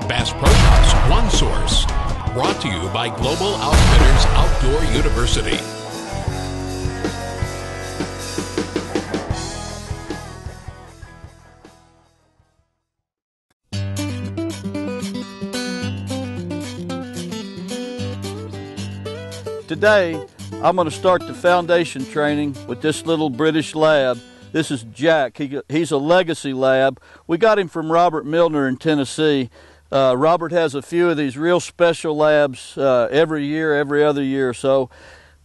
Bass Pro Shops One Source. Brought to you by Global Outfitters Outdoor University. Today, I'm going to start the foundation training with this little British lab. This is Jack. He's a legacy lab. We got him from Robert Milner in Tennessee. Robert has a few of these real special labs every year, every other year. So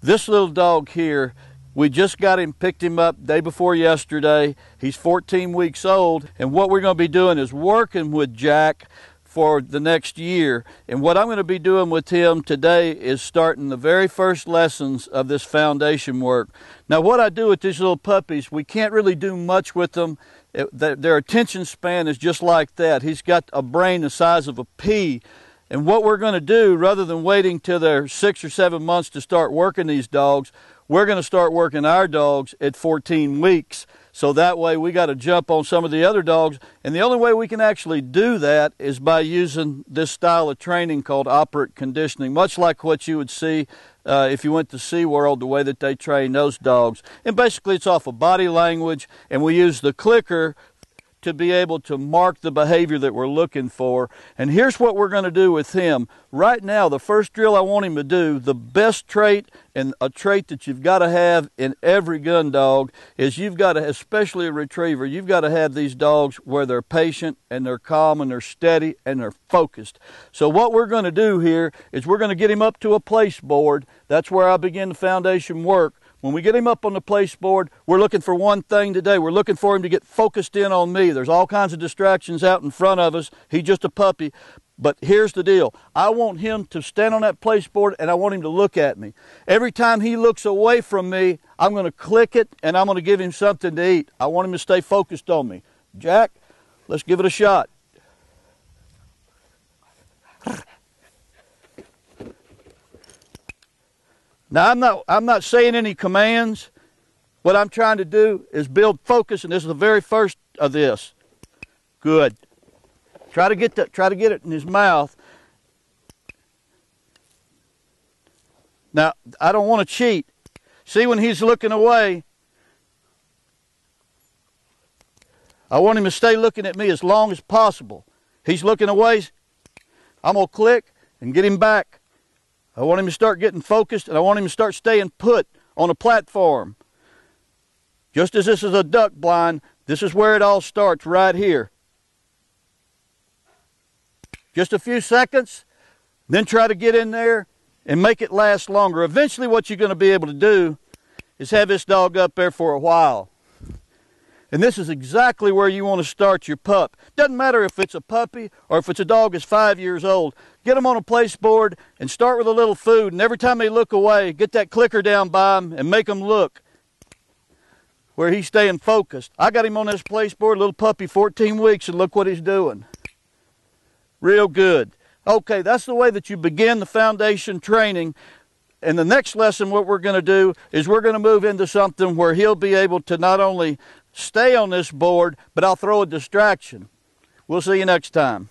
this little dog here, we just got him, picked him up day before yesterday. He's 14 weeks old, and what we're going to be doing is working with Jack for the next year. And what I'm going to be doing with him today is starting the very first lessons of this foundation work. Now, what I do with these little puppies, we can't really do much with them. Their attention span is just like that. He's got a brain the size of a pea. And what we're going to do, rather than waiting till they're 6 or 7 months to start working these dogs, we're going to start working our dogs at 14 weeks. So that way we got to jump on some of the other dogs. And the only way we can actually do that is by using this style of training called Operant Conditioning, much like what you would see if you went to SeaWorld, the way that they train those dogs. And basically it's off of body language, and we use the clicker to be able to mark the behavior that we're looking for. And here's what we're going to do with him. Right now, the first drill I want him to do, the best trait, and a trait that you've got to have in every gun dog, is you've got to, especially a retriever, you've got to have these dogs where they're patient and they're calm and they're steady and they're focused. So what we're going to do here is we're going to get him up to a place board. That's where I begin the foundation work. When we get him up on the place board, we're looking for one thing today. We're looking for him to get focused in on me. There's all kinds of distractions out in front of us. He's just a puppy. But here's the deal. I want him to stand on that place board, and I want him to look at me. Every time he looks away from me, I'm going to click it, and I'm going to give him something to eat. I want him to stay focused on me. Jack, let's give it a shot. Now, I'm not saying any commands. What I'm trying to do is build focus, and this is the very first of this. Good. Try to get it in his mouth. Now, I don't want to cheat. See, when he's looking away, I want him to stay looking at me as long as possible. He's looking away. I'm going to click and get him back. I want him to start getting focused, and I want him to start staying put on a platform. Just as this is a duck blind, this is where it all starts, right here. Just a few seconds, then try to get in there and make it last longer. Eventually what you're going to be able to do is have this dog up there for a while. And this is exactly where you want to start your pup. Doesn't matter if it's a puppy or if it's a dog that's 5 years old. Get them on a place board and start with a little food. And every time they look away, get that clicker down by them and make them look where he's staying focused. I got him on this place board, little puppy, 14 weeks, and look what he's doing. Real good. Okay, that's the way that you begin the foundation training. And the next lesson, what we're going to do is we're going to move into something where he'll be able to not only stay on this board, but I'll throw a distraction. We'll see you next time.